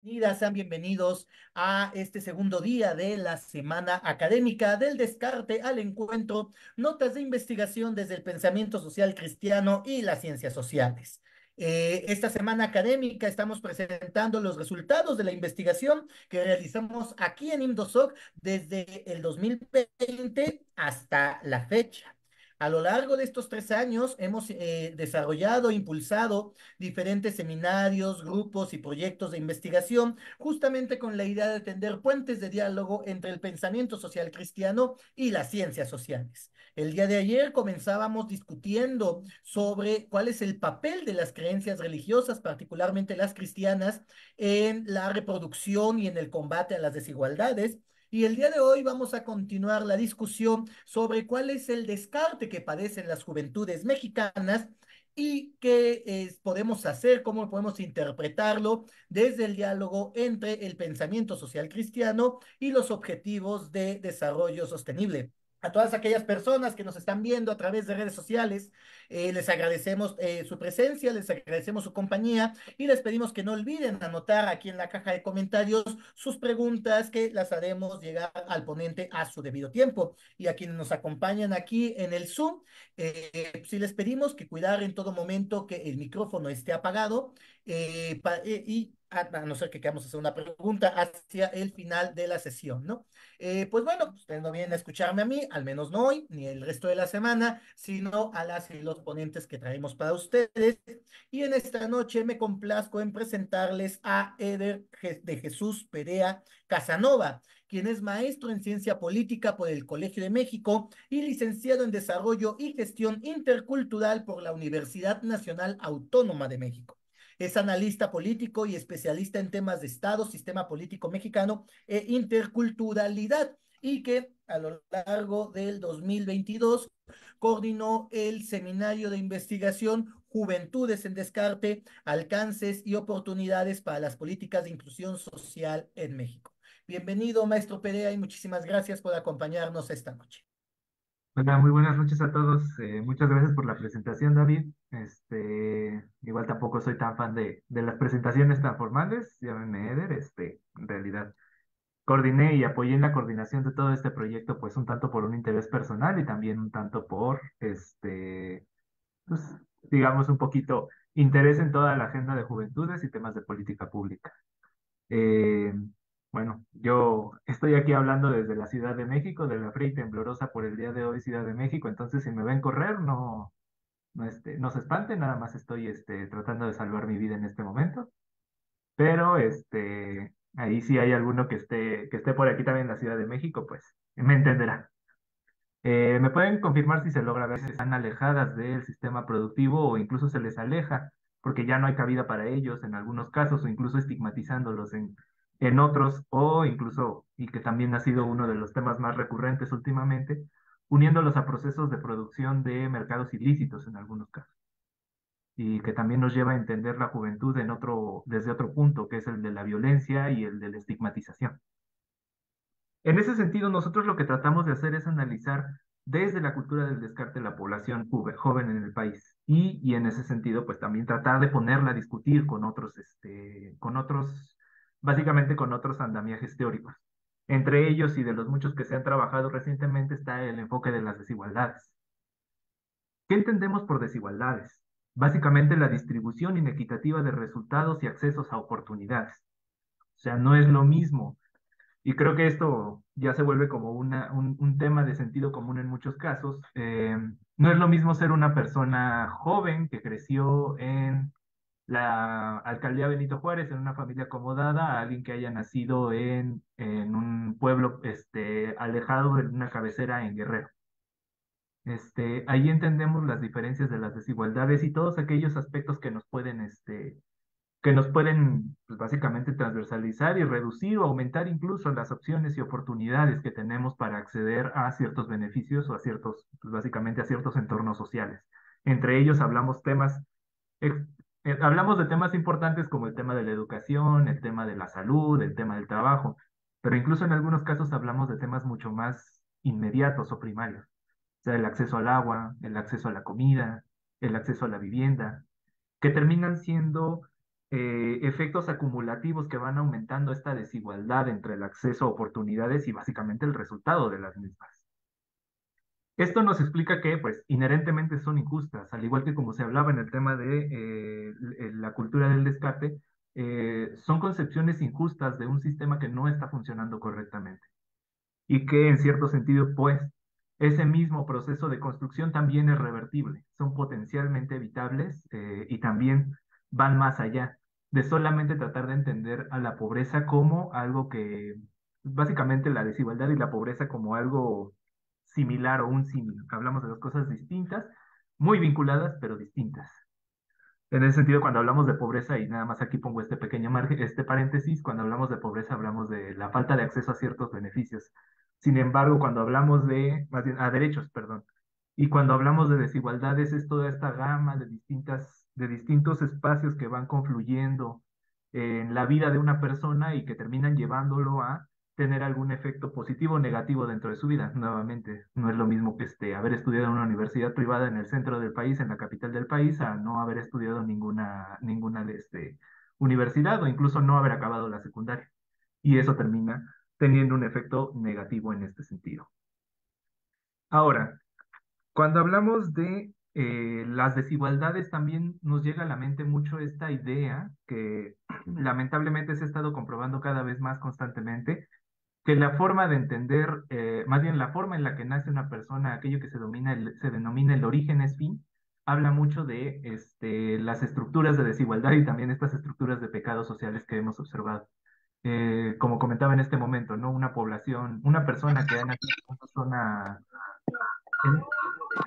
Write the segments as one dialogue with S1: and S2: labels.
S1: Sean bienvenidos a este segundo día de la semana académica del descarte al encuentro, notas de investigación desde el pensamiento social cristiano y las ciencias sociales. Esta semana académica estamos presentando los resultados de la investigación que realizamos aquí en IMDOSOC desde el 2020 hasta la fecha. A lo largo de estos 3 años hemos desarrollado, impulsado diferentes seminarios, grupos y proyectos de investigación, justamente con la idea de tender puentes de diálogo entre el pensamiento social cristiano y las ciencias sociales. El día de ayer comenzábamos discutiendo sobre cuál es el papel de las creencias religiosas, particularmente las cristianas, en la reproducción y en el combate a las desigualdades. Y el día de hoy vamos a continuar la discusión sobre cuál es el descarte que padecen las juventudes mexicanas y qué podemos hacer, cómo podemos interpretarlo desde el diálogo entre el pensamiento social cristiano y los objetivos de desarrollo sostenible. A todas aquellas personas que nos están viendo a través de redes sociales, les agradecemos su presencia, les agradecemos su compañía y les pedimos que no olviden anotar aquí en la caja de comentarios sus preguntas que las haremos llegar al ponente a su debido tiempo. Y a quienes nos acompañan aquí en el Zoom, si les pedimos que cuidar en todo momento que el micrófono esté apagado y a no ser que queramos hacer una pregunta hacia el final de la sesión, ¿no? Pues bueno, ustedes no vienen a escucharme a mí, al menos no hoy, ni el resto de la semana, sino a las y los ponentes que traemos para ustedes. Y en esta noche me complazco en presentarles a Eder de Jesús Perea Casanova, quien es maestro en ciencia política por el Colegio de México y licenciado en Desarrollo y Gestión Intercultural por la Universidad Nacional Autónoma de México. Es analista político y especialista en temas de Estado, sistema político mexicano e interculturalidad, y que a lo largo del 2022 coordinó el seminario de investigación Juventudes en Descarte, alcances y oportunidades para las políticas de inclusión social en México. Bienvenido, maestro Perea, y muchísimas gracias por acompañarnos esta noche.
S2: Hola, muy buenas noches a todos. Muchas gracias por la presentación, David. Igual tampoco soy tan fan de las presentaciones tan formales. Llámenme Eder. En realidad coordiné y apoyé en la coordinación de todo este proyecto, pues un tanto por un interés personal y también un tanto por, pues, digamos, un poquito interés en toda la agenda de juventudes y temas de política pública. Eh, bueno, yo estoy aquí hablando desde la Ciudad de México, de la fría y temblorosa por el día de hoy Ciudad de México, entonces si me ven correr, no se espanten, nada más estoy tratando de salvar mi vida en este momento, pero ahí si hay alguno que esté por aquí también en la Ciudad de México, pues me entenderá. ¿Me pueden confirmar si se logra ver si están alejadas del sistema productivo o incluso se les aleja porque ya no hay cabida para ellos en algunos casos o incluso estigmatizándolos en otros o incluso, y que también ha sido uno de los temas más recurrentes últimamente, uniéndolos a procesos de producción de mercados ilícitos en algunos casos? Y que también nos lleva a entender la juventud desde otro punto, que es el de la violencia y el de la estigmatización. En ese sentido, nosotros lo que tratamos de hacer es analizar desde la cultura del descarte la población joven en el país y en ese sentido, pues también tratar de ponerla a discutir básicamente con otros andamiajes teóricos. Entre ellos y de los muchos que se han trabajado recientemente está el enfoque de las desigualdades. ¿Qué entendemos por desigualdades? Básicamente la distribución inequitativa de resultados y accesos a oportunidades. O sea, no es lo mismo y creo que esto ya se vuelve como un tema de sentido común en muchos casos. No es lo mismo ser una persona joven que creció en la alcaldía Benito Juárez, en una familia acomodada, a alguien que haya nacido en un pueblo alejado de una cabecera en Guerrero. Ahí entendemos las diferencias de las desigualdades y todos aquellos aspectos que nos pueden pues, básicamente transversalizar y reducir o aumentar incluso las opciones y oportunidades que tenemos para acceder a ciertos beneficios o pues, básicamente a ciertos entornos sociales. Entre ellos ex- hablamos de temas importantes como el tema de la educación, el tema de la salud, el tema del trabajo, pero incluso en algunos casos hablamos de temas mucho más inmediatos o primarios, o sea, el acceso al agua, el acceso a la comida, el acceso a la vivienda, que terminan siendo efectos acumulativos que van aumentando esta desigualdad entre el acceso a oportunidades y básicamente el resultado de las mismas. Esto nos explica que, pues, inherentemente son injustas, al igual que como se hablaba en el tema de la cultura del descarte, son concepciones injustas de un sistema que no está funcionando correctamente y que en cierto sentido, pues, ese mismo proceso de construcción también es revertible, son potencialmente evitables y también van más allá de solamente tratar de entender a la pobreza como algo que, básicamente la desigualdad y la pobreza como algo similar o un símil. Hablamos de dos cosas distintas, muy vinculadas, pero distintas. En ese sentido, cuando hablamos de pobreza, y nada más aquí pongo este pequeño margen, este paréntesis, cuando hablamos de pobreza hablamos de la falta de acceso a ciertos beneficios. Sin embargo, cuando hablamos de, más bien, a derechos, perdón, y cuando hablamos de desigualdades, es toda esta gama de distintos espacios que van confluyendo en la vida de una persona y que terminan llevándolo a tener algún efecto positivo o negativo dentro de su vida. Nuevamente, no es lo mismo que haber estudiado en una universidad privada en el centro del país, en la capital del país, a no haber estudiado ninguna universidad o incluso no haber acabado la secundaria. Y eso termina teniendo un efecto negativo en este sentido. Ahora, cuando hablamos de las desigualdades, también nos llega a la mente mucho esta idea que lamentablemente se ha estado comprobando cada vez más constantemente, que la forma de entender, más bien la forma en la que nace una persona, aquello que se denomina el origen es fin, habla mucho de las estructuras de desigualdad y también estas estructuras de pecados sociales que hemos observado. Como comentaba en este momento, ¿no? Una población, una persona que ha nacido en una zona en un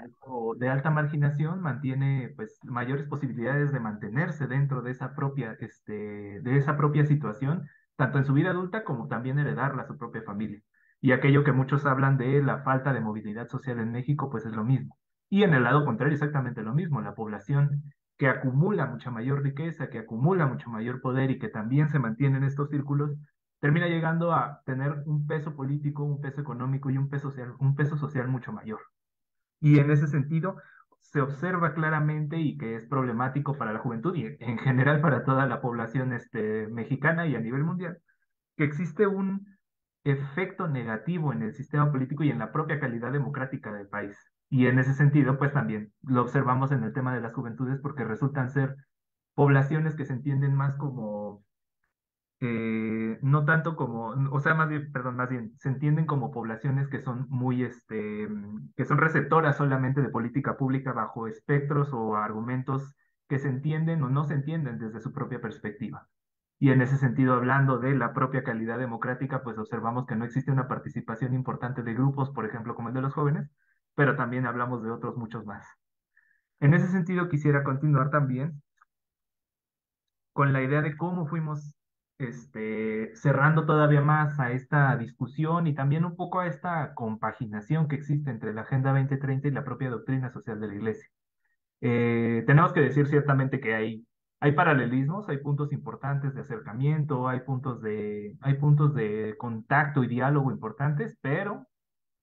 S2: entorno de alta marginación mantiene pues mayores posibilidades de mantenerse dentro de esa propia situación, tanto en su vida adulta como también heredarla a su propia familia. Y aquello que muchos hablan de la falta de movilidad social en México, pues es lo mismo. Y en el lado contrario, exactamente lo mismo, la población que acumula mucha mayor riqueza, que acumula mucho mayor poder y que también se mantiene en estos círculos, termina llegando a tener un peso político, un peso económico y un peso social mucho mayor. Y en ese sentido, se observa claramente y que es problemático para la juventud y en general para toda la población mexicana y a nivel mundial, que existe un efecto negativo en el sistema político y en la propia calidad democrática del país. Y en ese sentido, pues también lo observamos en el tema de las juventudes porque resultan ser poblaciones que se entienden más como no tanto como, o sea, más bien, perdón, más bien, se entienden como poblaciones que son que son receptoras solamente de política pública bajo espectros o argumentos que se entienden o no se entienden desde su propia perspectiva. Y en ese sentido, hablando de la propia calidad democrática, pues observamos que no existe una participación importante de grupos, por ejemplo, como el de los jóvenes, pero también hablamos de otros muchos más. En ese sentido, quisiera continuar también con la idea de cómo fuimos cerrando todavía más a esta discusión y también un poco a esta compaginación que existe entre la Agenda 2030 y la propia doctrina social de la Iglesia. Tenemos que decir ciertamente que hay paralelismos, hay puntos importantes de acercamiento, hay puntos de contacto y diálogo importantes, pero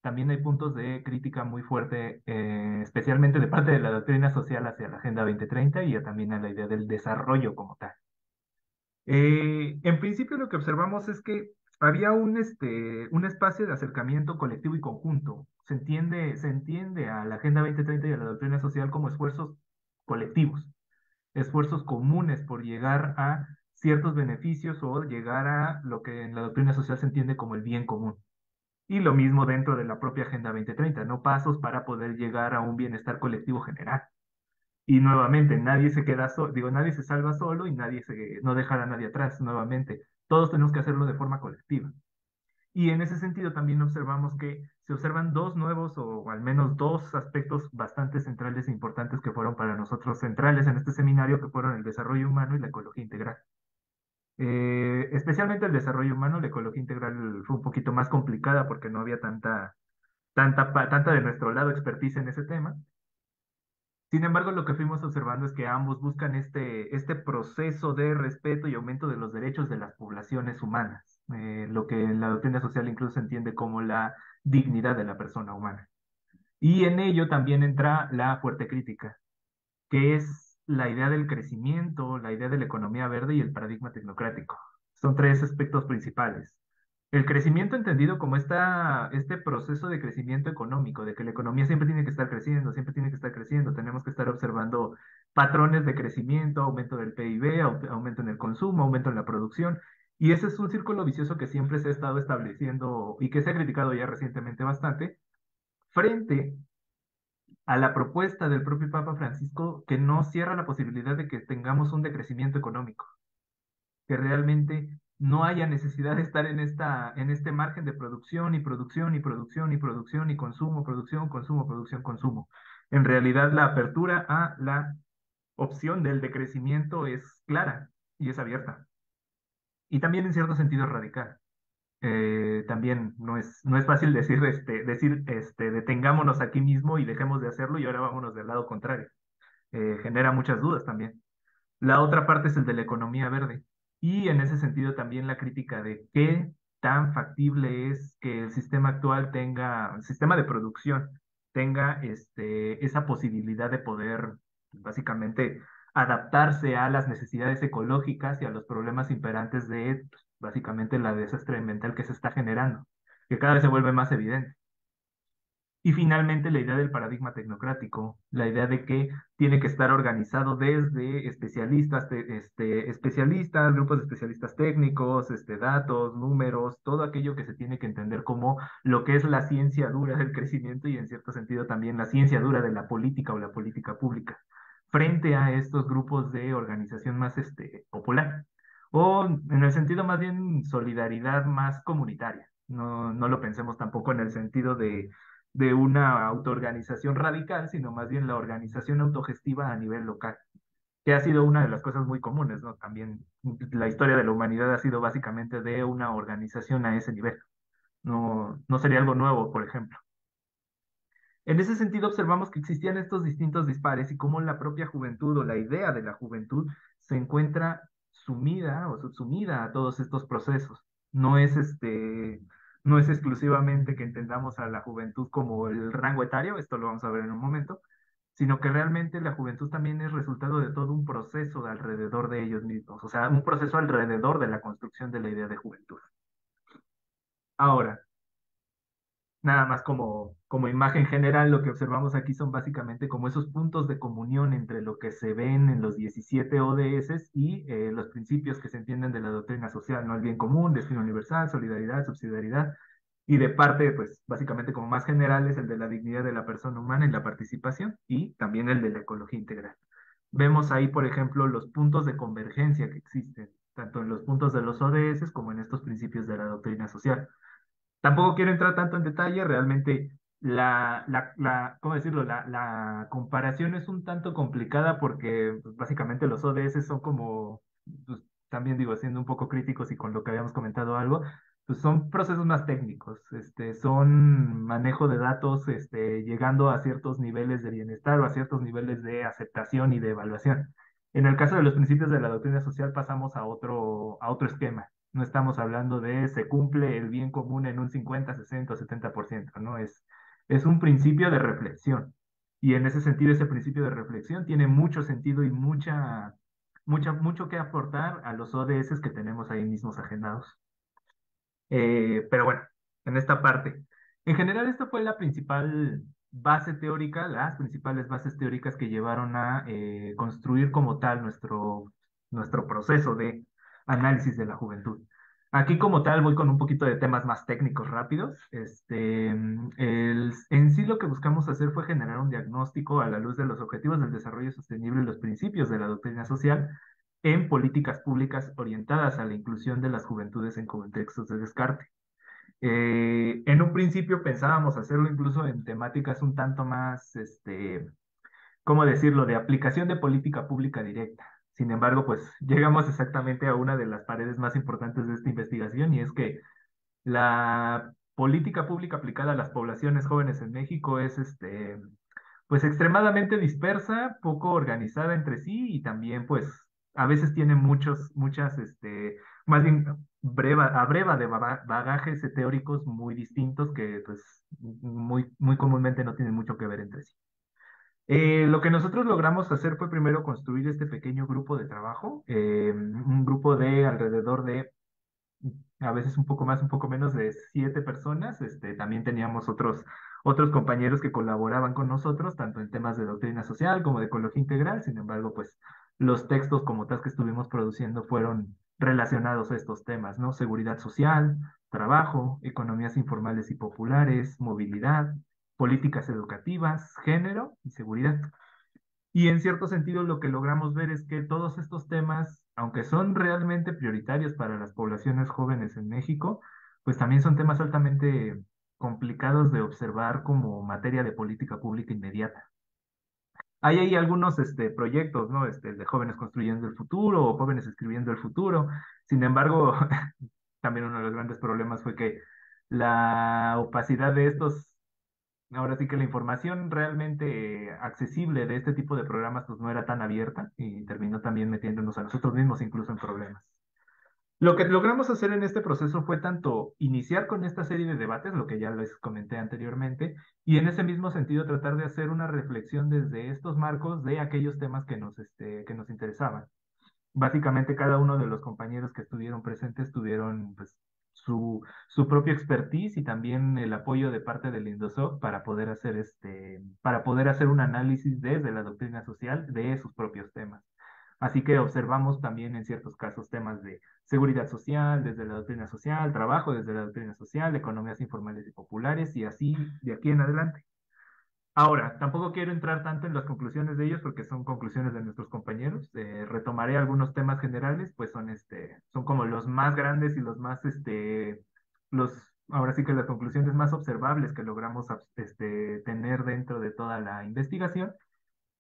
S2: también hay puntos de crítica muy fuerte, especialmente de parte de la doctrina social hacia la Agenda 2030 y también a la idea del desarrollo como tal. En principio lo que observamos es que había un espacio de acercamiento colectivo y conjunto. Se entiende a la Agenda 2030 y a la doctrina social como esfuerzos colectivos, esfuerzos comunes por llegar a ciertos beneficios o llegar a lo que en la doctrina social se entiende como el bien común. Y lo mismo dentro de la propia Agenda 2030, no pasos para poder llegar a un bienestar colectivo general. Y nuevamente, nadie se queda solo, digo, nadie se salva solo y no dejar a nadie atrás, nuevamente. Todos tenemos que hacerlo de forma colectiva. Y en ese sentido también observamos que se observan dos nuevos o al menos dos aspectos bastante centrales e importantes que fueron para nosotros centrales en este seminario, que fueron el desarrollo humano y la ecología integral. Especialmente el desarrollo humano, la ecología integral fue un poquito más complicada porque no había tanta de nuestro lado expertise en ese tema. Sin embargo, lo que fuimos observando es que ambos buscan este proceso de respeto y aumento de los derechos de las poblaciones humanas, lo que en la doctrina social incluso se entiende como la dignidad de la persona humana. Y en ello también entra la fuerte crítica, que es la idea del crecimiento, la idea de la economía verde y el paradigma tecnocrático. Son tres aspectos principales. El crecimiento entendido como este proceso de crecimiento económico, de que la economía siempre tiene que estar creciendo, siempre tiene que estar creciendo, tenemos que estar observando patrones de crecimiento, aumento del PIB, aumento en el consumo, aumento en la producción, y ese es un círculo vicioso que siempre se ha estado estableciendo y que se ha criticado ya recientemente bastante, frente a la propuesta del propio Papa Francisco que no cierra la posibilidad de que tengamos un decrecimiento económico, que realmente no haya necesidad de estar en este margen de producción y producción y producción y producción y consumo, producción, consumo, producción, consumo. En realidad, la apertura a la opción del decrecimiento es clara y es abierta. Y también en cierto sentido es radical. También no es fácil decir, detengámonos aquí mismo y dejemos de hacerlo y ahora vámonos del lado contrario. Genera muchas dudas también. La otra parte es el de la economía verde. Y en ese sentido también la crítica de qué tan factible es que el sistema actual tenga, el sistema de producción tenga esa posibilidad de poder básicamente adaptarse a las necesidades ecológicas y a los problemas imperantes de pues, básicamente la desastre ambiental que se está generando, que cada vez se vuelve más evidente. Y finalmente la idea del paradigma tecnocrático, la idea de que tiene que estar organizado desde especialistas, especialistas, grupos de especialistas técnicos, datos, números, todo aquello que se tiene que entender como lo que es la ciencia dura del crecimiento y en cierto sentido también la ciencia dura de la política o la política pública, frente a estos grupos de organización más popular, o en el sentido más bien solidaridad más comunitaria. No lo pensemos tampoco en el sentido de una autoorganización radical, sino más bien la organización autogestiva a nivel local, que ha sido una de las cosas muy comunes, ¿no? También la historia de la humanidad ha sido básicamente de una organización a ese nivel. No sería algo nuevo, por ejemplo. En ese sentido, observamos que existían estos distintos dispares y cómo la propia juventud o la idea de la juventud se encuentra sumida o subsumida a todos estos procesos. No es no es exclusivamente que entendamos a la juventud como el rango etario, esto lo vamos a ver en un momento, sino que realmente la juventud también es resultado de todo un proceso de alrededor de ellos mismos, o sea, un proceso alrededor de la construcción de la idea de juventud. Ahora, nada más como imagen general, lo que observamos aquí son básicamente como esos puntos de comunión entre lo que se ven en los 17 ODS y los principios que se entienden de la doctrina social, ¿no? El bien común, destino universal, solidaridad, subsidiariedad, y de parte, pues básicamente como más general es el de la dignidad de la persona humana en la participación y también el de la ecología integral. Vemos ahí, por ejemplo, los puntos de convergencia que existen, tanto en los puntos de los ODS como en estos principios de la doctrina social. Tampoco quiero entrar tanto en detalle, realmente ¿cómo decirlo? La comparación es un tanto complicada porque pues, básicamente los ODS son como, pues, también digo, siendo un poco críticos y con lo que habíamos comentado algo, pues son procesos más técnicos, son manejo de datos, llegando a ciertos niveles de bienestar o a ciertos niveles de aceptación y de evaluación. En el caso de los principios de la doctrina social pasamos a otro esquema. No estamos hablando de se cumple el bien común en un 50, 60 o 70%, ¿no? Es un principio de reflexión. Y en ese sentido, ese principio de reflexión tiene mucho sentido y mucho que aportar a los ODS que tenemos ahí mismos agendados. Pero bueno, en esta parte. En general, esta fue la principal base teórica, las principales bases teóricas que llevaron a construir como tal nuestro proceso de análisis de la juventud. Aquí como tal voy con un poquito de temas más técnicos rápidos. En sí lo que buscamos hacer fue generar un diagnóstico a la luz de los objetivos del desarrollo sostenible y los principios de la doctrina social en políticas públicas orientadas a la inclusión de las juventudes en contextos de descarte. En un principio pensábamos hacerlo incluso en temáticas un tanto más, ¿cómo decirlo?, de aplicación de política pública directa. Sin embargo, pues llegamos exactamente a una de las paredes más importantes de esta investigación y es que la política pública aplicada a las poblaciones jóvenes en México es, pues extremadamente dispersa, poco organizada entre sí y también pues a veces tiene muchas, más bien breva de bagajes teóricos muy distintos que pues muy comúnmente no tienen mucho que ver entre sí. Lo que nosotros logramos hacer fue primero construir este pequeño grupo de trabajo, un grupo de alrededor de a veces un poco más, un poco menos de 7 personas. También teníamos otros compañeros que colaboraban con nosotros, tanto en temas de doctrina social como de ecología integral. Sin embargo, pues los textos como tal que estuvimos produciendo fueron relacionados a estos temas, ¿no? Seguridad social, trabajo, economías informales y populares, movilidad, políticas educativas, género y seguridad. Y en cierto sentido lo que logramos ver es que todos estos temas, aunque son realmente prioritarios para las poblaciones jóvenes en México, pues también son temas altamente complicados de observar como materia de política pública inmediata. Hay ahí algunos proyectos, ¿no? De jóvenes construyendo el futuro o jóvenes escribiendo el futuro. Sin embargo, también uno de los grandes problemas fue que la opacidad de estos. Ahora sí que la información realmente accesible de este tipo de programas pues no era tan abierta y terminó también metiéndonos a nosotros mismos incluso en problemas. Lo que logramos hacer en este proceso fue tanto iniciar con esta serie de debates, lo que ya les comenté anteriormente, y en ese mismo sentido tratar de hacer una reflexión desde estos marcos de aquellos temas que nos interesaban. Básicamente cada uno de los compañeros que estuvieron presentes tuvieron pues su propio expertise y también el apoyo de parte del Indosoc para poder hacer un análisis desde la doctrina social de sus propios temas. Así que observamos también en ciertos casos temas de seguridad social desde la doctrina social, trabajo desde la doctrina social, economías informales y populares y así de aquí en adelante. Ahora, tampoco quiero entrar tanto en las conclusiones de ellos porque son conclusiones de nuestros compañeros. Retomaré algunos temas generales, pues son como los más grandes y los más, ahora sí que las conclusiones más observables que logramos tener dentro de toda la investigación.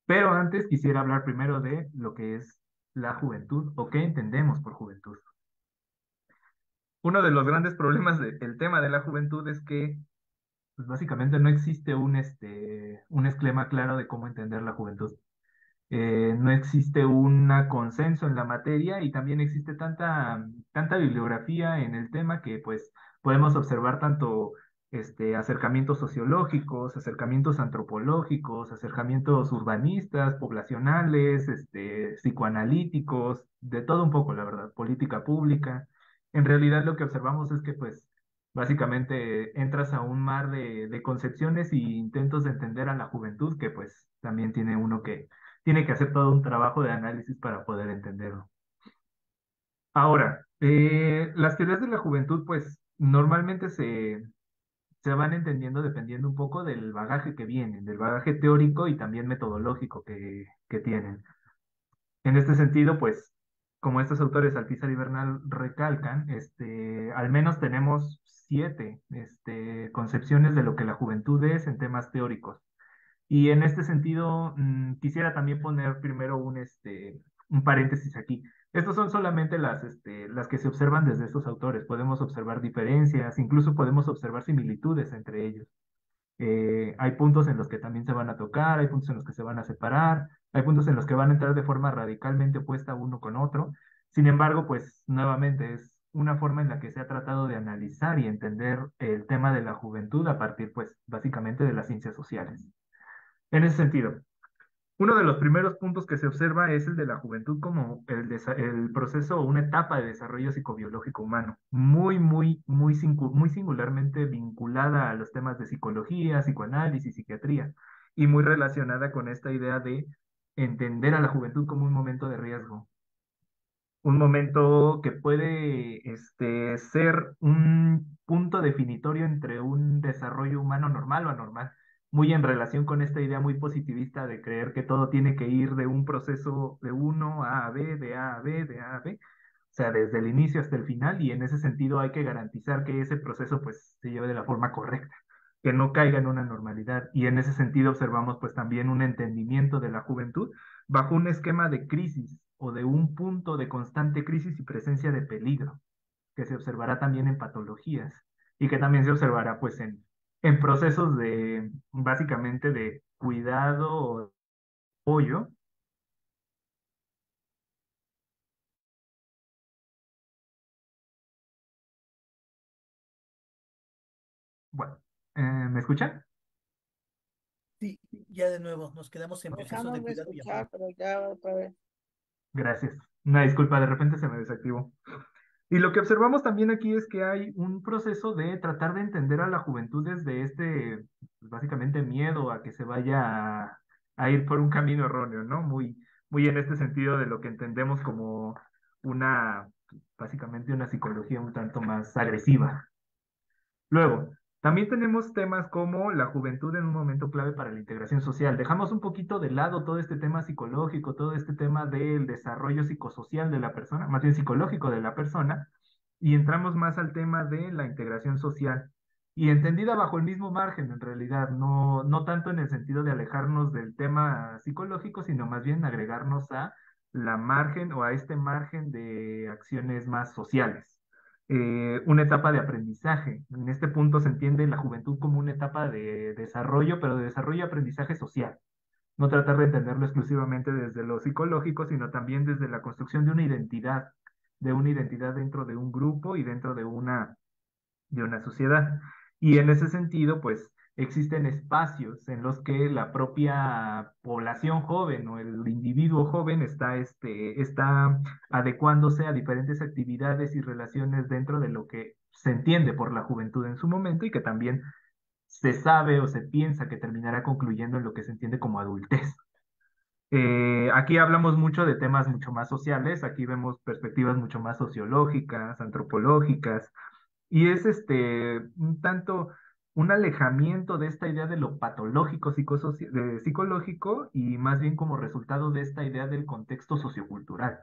S2: Pero antes quisiera hablar primero de lo que es la juventud o qué entendemos por juventud. Uno de los grandes problemas del tema de la juventud es que pues básicamente no existe un esquema claro de cómo entender la juventud. No existe un consenso en la materia y también existe tanta bibliografía en el tema que pues podemos observar tanto acercamientos sociológicos, acercamientos antropológicos, acercamientos urbanistas, poblacionales, psicoanalíticos, de todo un poco, la verdad, política pública. En realidad lo que observamos es que pues básicamente entras a un mar de concepciones y intentos de entender a la juventud que pues también tiene que hacer todo un trabajo de análisis para poder entenderlo. Ahora, las teorías de la juventud, pues normalmente se van entendiendo dependiendo un poco del bagaje que vienen, del bagaje teórico y también metodológico que tienen. En este sentido, pues, como estos autores Althusser y Bernal recalcan, al menos tenemos 7 concepciones de lo que la juventud es en temas teóricos. Y en este sentido, quisiera también poner primero un paréntesis aquí. Estos son solamente las que se observan desde estos autores. Podemos observar diferencias, incluso podemos observar similitudes entre ellos. Hay puntos en los que también se van a tocar, hay puntos en los que se van a separar, hay puntos en los que van a entrar de forma radicalmente opuesta uno con otro. Sin embargo, pues nuevamente es una forma en la que se ha tratado de analizar y entender el tema de la juventud a partir, pues, básicamente de las ciencias sociales. En ese sentido, uno de los primeros puntos que se observa es el de la juventud como el proceso o una etapa de desarrollo psicobiológico humano, muy singularmente vinculada a los temas de psicología, psicoanálisis, psiquiatría, y muy relacionada con esta idea de entender a la juventud como un momento de riesgo, un momento que puede ser un punto definitorio entre un desarrollo humano normal o anormal, muy en relación con esta idea muy positivista de creer que todo tiene que ir de un proceso de uno a B, de A a B, de A a B, o sea, desde el inicio hasta el final, y en ese sentido hay que garantizar que ese proceso pues se lleve de la forma correcta, que no caiga en una normalidad, y en ese sentido observamos pues también un entendimiento de la juventud bajo un esquema de crisis o de un punto de constante crisis y presencia de peligro, que se observará también en patologías y que también se observará pues en procesos de básicamente de cuidado o apoyo. Bueno, ¿me escuchan?
S1: Sí, Ya de nuevo, nos quedamos en proceso
S3: Dejando
S1: de
S3: de
S1: cuidado y
S3: escuchar,
S1: apoyo.
S3: pero ya otra vez.
S2: Gracias. Una disculpa, de repente se me desactivó. Y lo que observamos también aquí es que hay un proceso de tratar de entender a la juventud desde este, pues, básicamente, miedo a que se vaya a ir por un camino erróneo, ¿no? Muy en este sentido de lo que entendemos como una, básicamente, una psicología un tanto más agresiva. Luego, también tenemos temas como la juventud en un momento clave para la integración social. Dejamos un poquito de lado todo este tema psicológico, todo este tema del desarrollo psicosocial de la persona, más bien psicológico de la persona, y entramos más al tema de la integración social. Y entendida bajo el mismo margen, en realidad, no tanto en el sentido de alejarnos del tema psicológico, sino más bien agregarnos a la margen o a este margen de acciones más sociales, una etapa de aprendizaje. En este punto se entiende la juventud como una etapa de desarrollo, pero de desarrollo y aprendizaje social. No tratar de entenderlo exclusivamente desde lo psicológico, sino también desde la construcción de una identidad dentro de un grupo y dentro de una sociedad. Y en ese sentido, pues existen espacios en los que la propia población joven o el individuo joven está adecuándose a diferentes actividades y relaciones dentro de lo que se entiende por la juventud en su momento y que también se sabe o se piensa que terminará concluyendo en lo que se entiende como adultez. Aquí hablamos mucho de temas mucho más sociales, aquí vemos perspectivas mucho más sociológicas, antropológicas, y es un tanto un alejamiento de esta idea de lo patológico psicológico y más bien como resultado de esta idea del contexto sociocultural,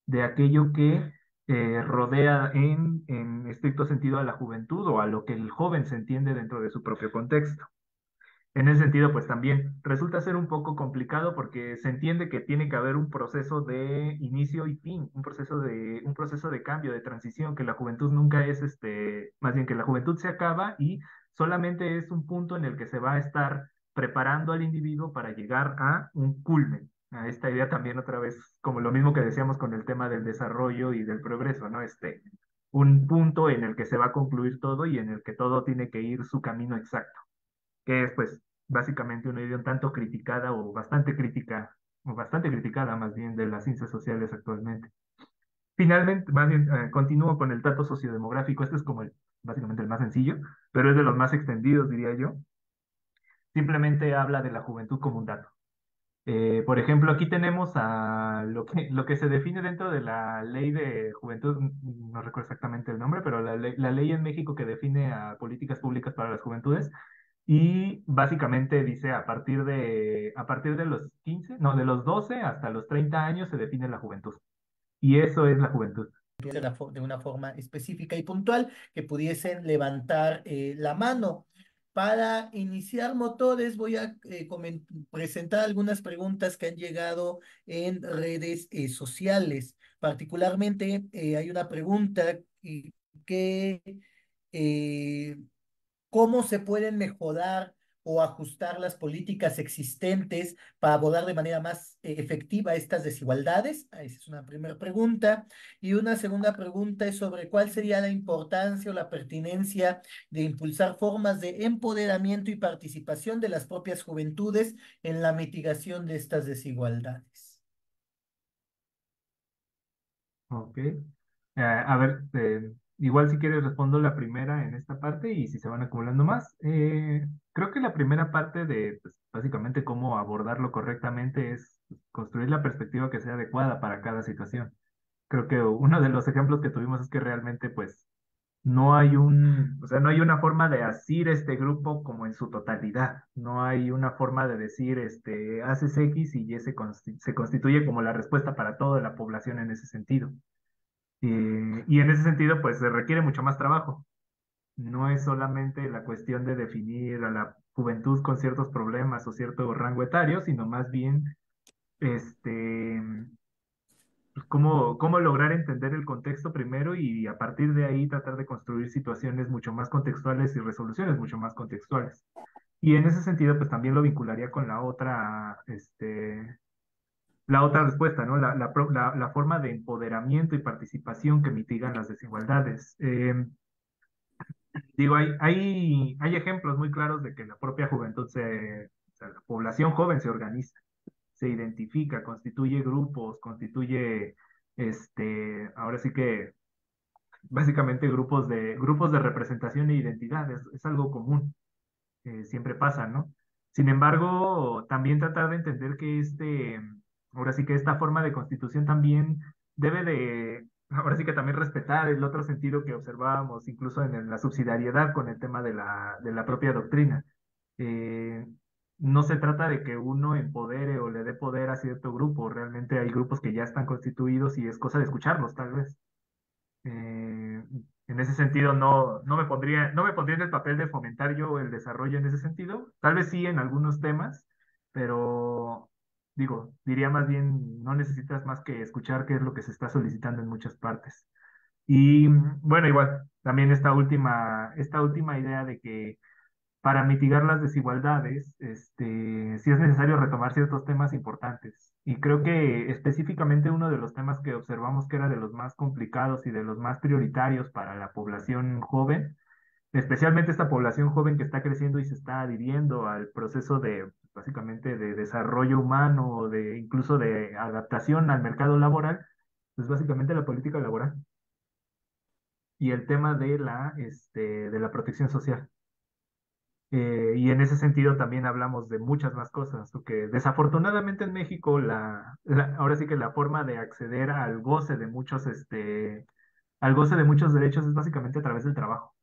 S2: de aquello que rodea en estricto sentido a la juventud o a lo que el joven se entiende dentro de su propio contexto. En ese sentido, pues también resulta ser un poco complicado porque se entiende que tiene que haber un proceso de inicio y fin, un proceso de cambio, de transición, que la juventud nunca es más bien que la juventud se acaba y solamente es un punto en el que se va a estar preparando al individuo para llegar a un culmen. A esta idea también otra vez, como lo mismo que decíamos con el tema del desarrollo y del progreso, ¿no? Un punto en el que se va a concluir todo y en el que todo tiene que ir su camino exacto, que es pues básicamente una idea un tanto criticada o bastante crítica, o bastante criticada más bien de las ciencias sociales actualmente. Finalmente, más bien, continúo con el dato sociodemográfico, este es como básicamente el más sencillo, pero es de los más extendidos, diría yo. Simplemente habla de la juventud como un dato. Por ejemplo, aquí tenemos a lo que se define dentro de la ley de juventud, no recuerdo exactamente el nombre, pero la ley en México que define a políticas públicas para las juventudes y básicamente dice a partir de los 15 no, de los 12 hasta los 30 años se define la juventud. Y eso es la juventud.
S1: De una forma específica y puntual que pudiesen levantar la mano. Para iniciar motores, voy a presentar algunas preguntas que han llegado en redes sociales. Particularmente, hay una pregunta que eh, cómo se pueden mejorar o ajustar las políticas existentes para abordar de manera más efectiva estas desigualdades. Esa es una primera pregunta. Y una segunda pregunta es sobre cuál sería la importancia o la pertinencia de impulsar formas de empoderamiento y participación de las propias juventudes en la mitigación de estas desigualdades.
S2: Ok. A ver, igual si quieres respondo la primera en esta parte y si se van acumulando más. Creo que la primera parte de, pues, básicamente cómo abordarlo correctamente es pues, construir la perspectiva que sea adecuada para cada situación. Creo que uno de los ejemplos que tuvimos es que realmente, pues, o sea, no hay una forma de asir este grupo como en su totalidad. No hay una forma de decir, haces X y Y se constituye como la respuesta para toda la población en ese sentido. Y en ese sentido, pues se requiere mucho más trabajo. No es solamente la cuestión de definir a la juventud con ciertos problemas o cierto rango etario, sino más bien, este, pues, cómo lograr entender el contexto primero y a partir de ahí tratar de construir situaciones mucho más contextuales y resoluciones mucho más contextuales. Y en ese sentido, pues también lo vincularía con la otra respuesta, ¿no? La forma de empoderamiento y participación que mitigan las desigualdades. Digo, hay ejemplos muy claros de que la propia juventud sea, la población joven se organiza, se identifica, constituye grupos, constituye, ahora sí que básicamente grupos de representación e identidad, es algo común, siempre pasa, ¿no? Sin embargo, también tratar de entender que ahora sí que esta forma de constitución también debe ahora sí que también respetar el otro sentido que observábamos incluso en la subsidiariedad con el tema de la propia doctrina. Eh, no se trata de que uno empodere o le dé poder a cierto grupo, realmente hay grupos que ya están constituidos y es cosa de escucharlos, tal vez. Eh, en ese sentido, no me pondría en el papel de fomentar yo el desarrollo en ese sentido. Tal vez sí en algunos temas, pero diría más bien, no necesitas más que escuchar qué es lo que se está solicitando en muchas partes. Y bueno, igual, también esta última idea de que para mitigar las desigualdades, sí es necesario retomar ciertos temas importantes. Y creo que específicamente uno de los temas que observamos que era de los más complicados y de los más prioritarios para la población joven, especialmente esta población joven que está creciendo y se está adhiriendo al proceso básicamente, de desarrollo humano o incluso de adaptación al mercado laboral, pues básicamente la política laboral y el tema de la protección social. Y en ese sentido también hablamos de muchas más cosas, porque desafortunadamente en México ahora sí que la forma de acceder al goce de muchos derechos es básicamente a través del trabajo.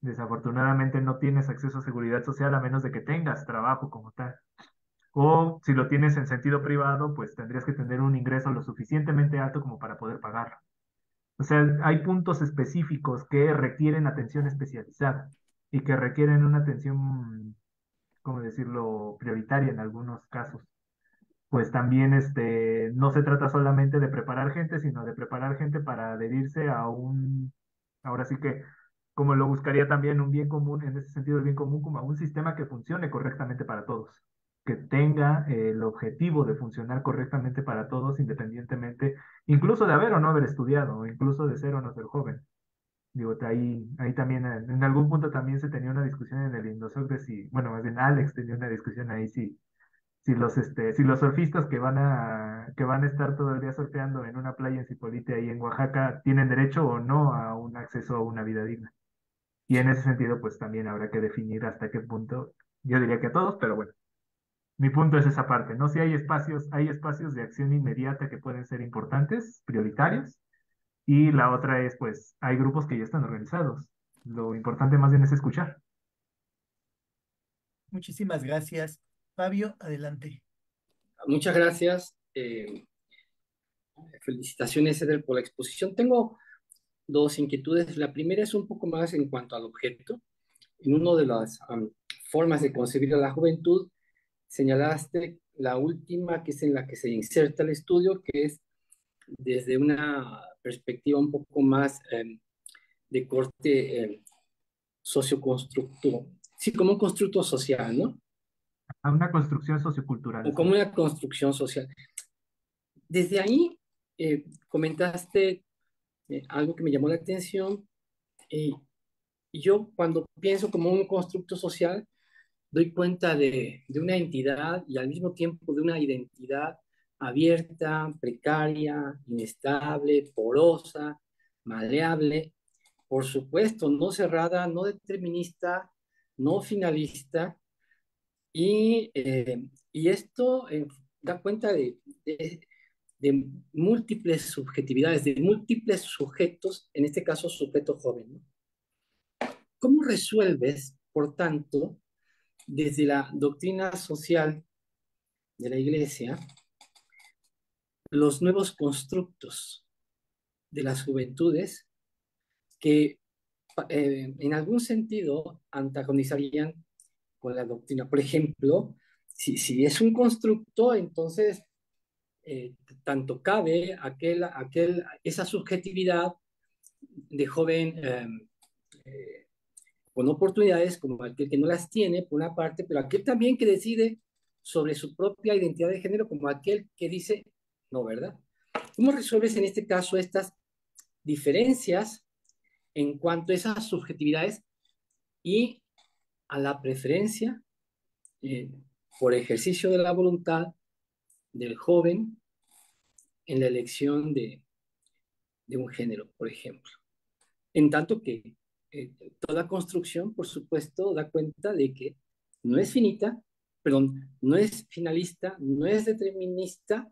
S2: Desafortunadamente no tienes acceso a seguridad social a menos de que tengas trabajo como tal. O si lo tienes en sentido privado, pues tendrías que tener un ingreso lo suficientemente alto como para poder pagarlo. O sea, hay puntos específicos que requieren atención especializada y que requieren una atención, ¿cómo decirlo?, prioritaria en algunos casos. Pues también no se trata solamente de preparar gente, sino de preparar gente para adherirse ahora sí que, como lo buscaría también un bien común, en ese sentido el bien común, como a un sistema que funcione correctamente para todos, que tenga el objetivo de funcionar correctamente para todos, independientemente, incluso de haber o no haber estudiado, o incluso de ser o no ser joven. Digo, ahí también, en algún punto también se tenía una discusión en el Indosoc de si, bueno, más bien Alex tenía una discusión ahí si los surfistas que van a estar todo el día surfeando en una playa en Zipolite ahí en Oaxaca tienen derecho o no a un acceso a una vida digna. Y en ese sentido, pues también habrá que definir hasta qué punto, yo diría que a todos, pero bueno, mi punto es esa parte, ¿no? Si hay espacios de acción inmediata que pueden ser importantes, prioritarios, y la otra es, pues, hay grupos que ya están organizados. Lo importante más bien es escuchar.
S1: Muchísimas gracias. Fabio, adelante.
S3: Muchas gracias. Felicitaciones, Eder, por la exposición. Tengo dos inquietudes. La primera es un poco más en cuanto al objeto. En una de las formas de concebir a la juventud, señalaste la última, que es en la que se inserta el estudio, que es desde una perspectiva un poco más de corte socioconstructivo. Sí, como un constructo social, ¿no?
S2: A una construcción sociocultural,
S3: O
S2: sí.
S3: como una construcción social. Desde ahí comentaste algo que me llamó la atención. eh, y yo cuando pienso como un constructo social, doy cuenta de una entidad y al mismo tiempo de una identidad abierta, precaria, inestable, porosa, maleable, por supuesto, no cerrada, no determinista, no finalista, y esto da cuenta de múltiples subjetividades, de múltiples sujetos, en este caso sujeto joven, ¿no? ¿Cómo resuelves, por tanto, desde la doctrina social de la Iglesia, los nuevos constructos de las juventudes que en algún sentido antagonizarían con la doctrina? Por ejemplo, si es un constructo, entonces tanto cabe esa subjetividad de joven con oportunidades como aquel que no las tiene, por una parte, pero aquel también que decide sobre su propia identidad de género como aquel que dice, no, ¿verdad? ¿Cómo resuelves en este caso estas diferencias en cuanto a esas subjetividades y a la preferencia eh, por ejercicio de la voluntad del joven en la elección de un género, por ejemplo. En tanto que toda construcción, por supuesto, da cuenta de que no es finita, perdón, no es finalista, no es determinista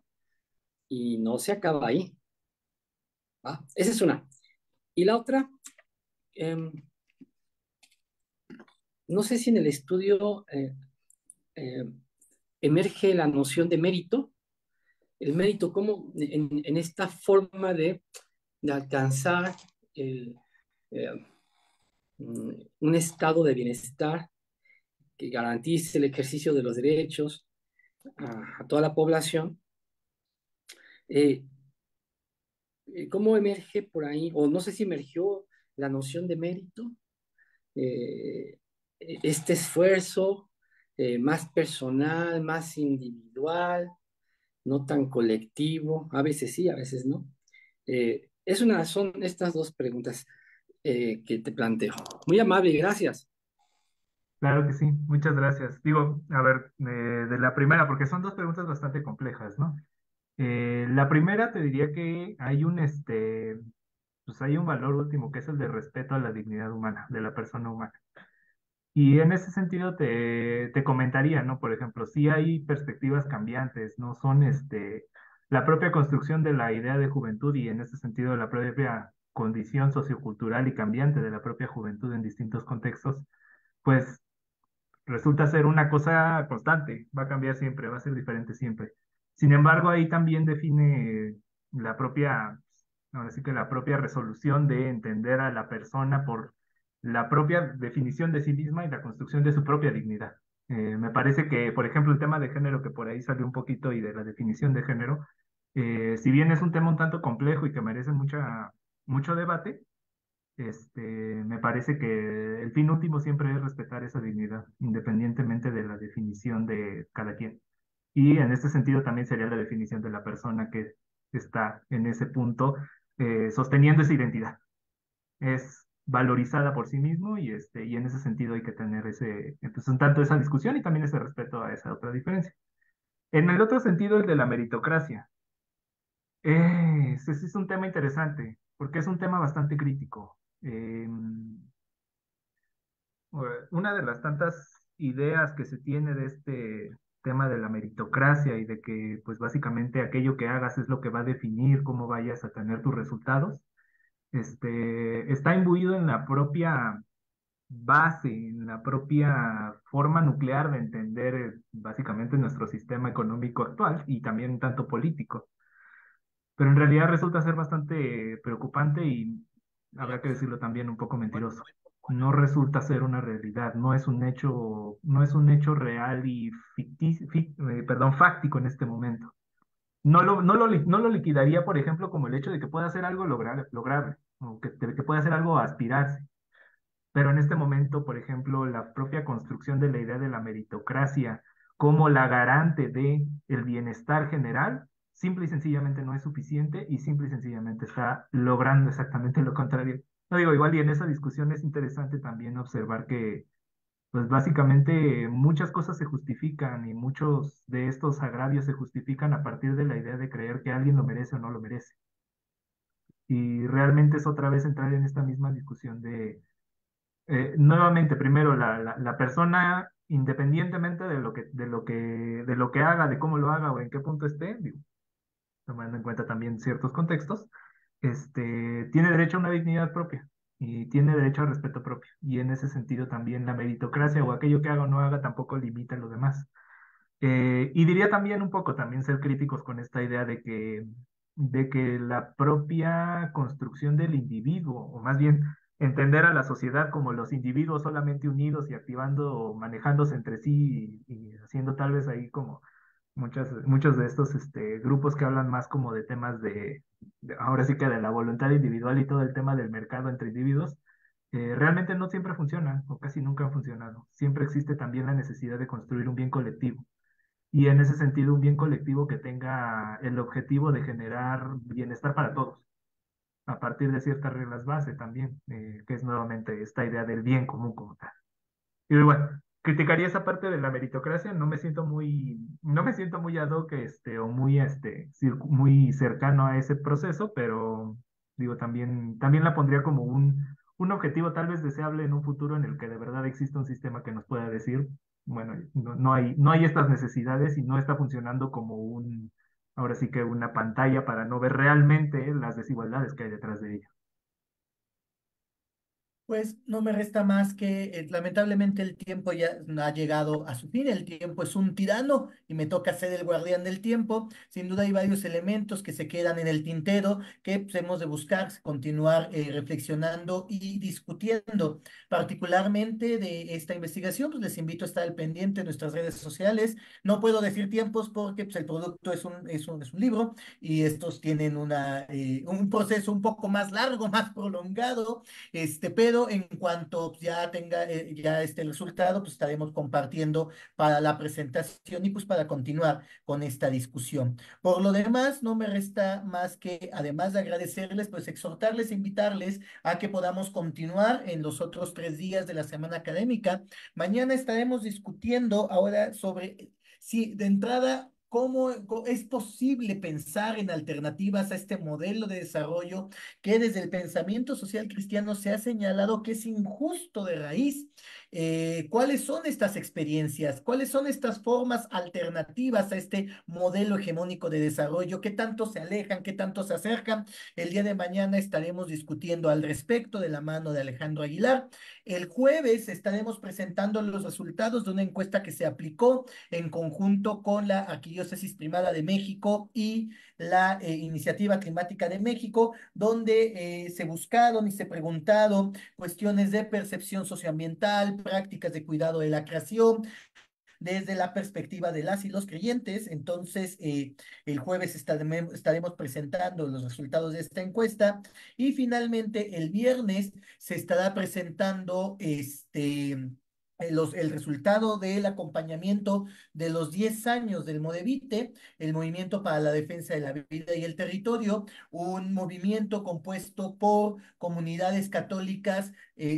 S3: y no se acaba ahí. ¿Va? Esa es una. Y la otra, eh, no sé si en el estudio eh, emerge la noción de mérito, el mérito como en esta forma de alcanzar el, eh, un estado de bienestar que garantice el ejercicio de los derechos a toda la población. Eh, ¿Cómo emerge por ahí? O no sé si emergió la noción de mérito, eh, este esfuerzo más personal, más individual, no tan colectivo, a veces sí, a veces no. Son estas dos preguntas que te planteo. Muy amable, gracias.
S2: Claro que sí, muchas gracias. Digo, a ver, de la primera, porque son dos preguntas bastante complejas, ¿no? La primera te diría que hay pues hay un valor último que es el de respeto a la dignidad humana, de la persona humana. Y en ese sentido te comentaría, ¿no? Por ejemplo, sí hay perspectivas cambiantes, ¿no? Son la propia construcción de la idea de juventud y en ese sentido la propia condición sociocultural y cambiante de la propia juventud en distintos contextos, pues resulta ser una cosa constante, va a cambiar siempre, va a ser diferente siempre. Sin embargo, ahí también define la propia, ahora sí que la propia resolución de entender a la persona por la propia definición de sí misma y la construcción de su propia dignidad. Me parece que, por ejemplo, el tema de género, que por ahí salió un poquito y de la definición de género, si bien es un tema un tanto complejo y que merece mucho debate, me parece que el fin último siempre es respetar esa dignidad, independientemente de la definición de cada quien. Y en este sentido también sería la definición de la persona que está en ese punto sosteniendo esa identidad. Es valorizada por sí mismo y en ese sentido hay que tener entonces un tanto esa discusión y también ese respeto a esa otra diferencia. En el otro sentido, el de la meritocracia. Ese sí es un tema interesante, porque es un tema bastante crítico. Una de las tantas ideas que se tiene de este tema de la meritocracia y de que pues básicamente aquello que hagas es lo que va a definir cómo vayas a tener tus resultados, está imbuido en la propia base, en la propia forma nuclear de entender básicamente nuestro sistema económico actual y también un tanto político. Pero en realidad resulta ser bastante preocupante y habrá que decirlo también un poco mentiroso. No resulta ser una realidad, no es un hecho real y perdón, fáctico en este momento. No lo liquidaría, por ejemplo, como el hecho de que pueda hacer algo lograble, o que pueda hacer algo a aspirarse. Pero en este momento, por ejemplo, la propia construcción de la idea de la meritocracia como la garante de el bienestar general, simple y sencillamente no es suficiente y simple y sencillamente está logrando exactamente lo contrario. No digo, igual y en esa discusión es interesante también observar que, pues básicamente muchas cosas se justifican y muchos de estos agravios se justifican a partir de la idea de creer que alguien lo merece o no lo merece. Y realmente es otra vez entrar en esta misma discusión de nuevamente, primero, la persona, independientemente de lo que haga, de cómo lo haga o en qué punto esté, digo, tomando en cuenta también ciertos contextos, tiene derecho a una dignidad propia y tiene derecho al respeto propio. Y en ese sentido también la meritocracia o aquello que haga o no haga tampoco limita a lo demás. Y diría también un poco, también ser críticos con esta idea de que la propia construcción del individuo, o más bien entender a la sociedad como los individuos solamente unidos y activando o manejándose entre sí y haciendo tal vez ahí como muchos de estos grupos que hablan más como de temas ahora sí que de la voluntad individual y todo el tema del mercado entre individuos, realmente no siempre funcionan o casi nunca han funcionado. Siempre existe también la necesidad de construir un bien colectivo y en ese sentido un bien colectivo que tenga el objetivo de generar bienestar para todos, a partir de ciertas reglas base también, que es nuevamente esta idea del bien común como tal. Y bueno, criticaría esa parte de la meritocracia, no me siento muy ad hoc, o muy, muy cercano a ese proceso, pero digo, también la pondría como un objetivo tal vez deseable en un futuro en el que de verdad exista un sistema que nos pueda decir, bueno, no hay estas necesidades y no está funcionando como ahora sí que una pantalla para no ver realmente las desigualdades que hay detrás de ella.
S1: Pues no me resta más que, lamentablemente el tiempo ya ha llegado a su fin, el tiempo es un tirano y me toca ser el guardián del tiempo. Sin duda hay varios elementos que se quedan en el tintero que pues, hemos de buscar, continuar reflexionando y discutiendo. Particularmente de esta investigación, pues les invito a estar al pendiente de nuestras redes sociales. No puedo decir tiempos porque pues, el producto es un libro y estos tienen un proceso un poco más largo, más prolongado, pero en cuanto ya tenga ya este resultado, pues estaremos compartiendo para la presentación y pues para continuar con esta discusión. Por lo demás, no me resta más que, además de agradecerles, pues exhortarles, invitarles a que podamos continuar en los otros 3 días de la semana académica. Mañana estaremos discutiendo ahora sobre si de entrada, ¿cómo es posible pensar en alternativas a este modelo de desarrollo que desde el pensamiento social cristiano se ha señalado que es injusto de raíz? ¿Cuáles son estas experiencias? ¿Cuáles son estas formas alternativas a este modelo hegemónico de desarrollo? ¿Qué tanto se alejan? ¿Qué tanto se acercan? El día de mañana estaremos discutiendo al respecto de la mano de Alejandro Aguilar. El jueves estaremos presentando los resultados de una encuesta que se aplicó en conjunto con la Arquidiócesis Primada de México y la Iniciativa Climática de México, donde se buscaron y se preguntaron cuestiones de percepción socioambiental, prácticas de cuidado de la creación, desde la perspectiva de las y los creyentes. Entonces, el jueves estaremos presentando los resultados de esta encuesta y finalmente el viernes se estará presentando el resultado del acompañamiento de los 10 años del Modevite, el Movimiento para la Defensa de la Vida y el Territorio, un movimiento compuesto por comunidades católicas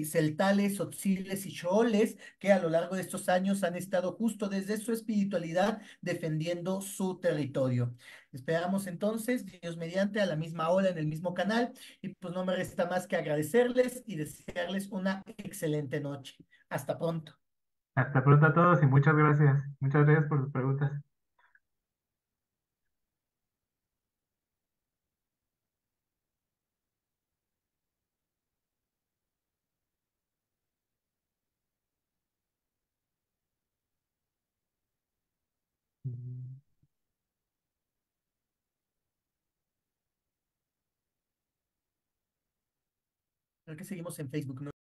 S1: celtales, otziles y chooles, que a lo largo de estos años han estado justo desde su espiritualidad defendiendo su territorio. Esperamos entonces, Dios mediante, a la misma hora en el mismo canal y pues no me resta más que agradecerles y desearles una excelente noche. Hasta pronto.
S2: Hasta pronto a todos y muchas gracias. Muchas gracias por sus preguntas.
S1: Creo que seguimos en Facebook, ¿no?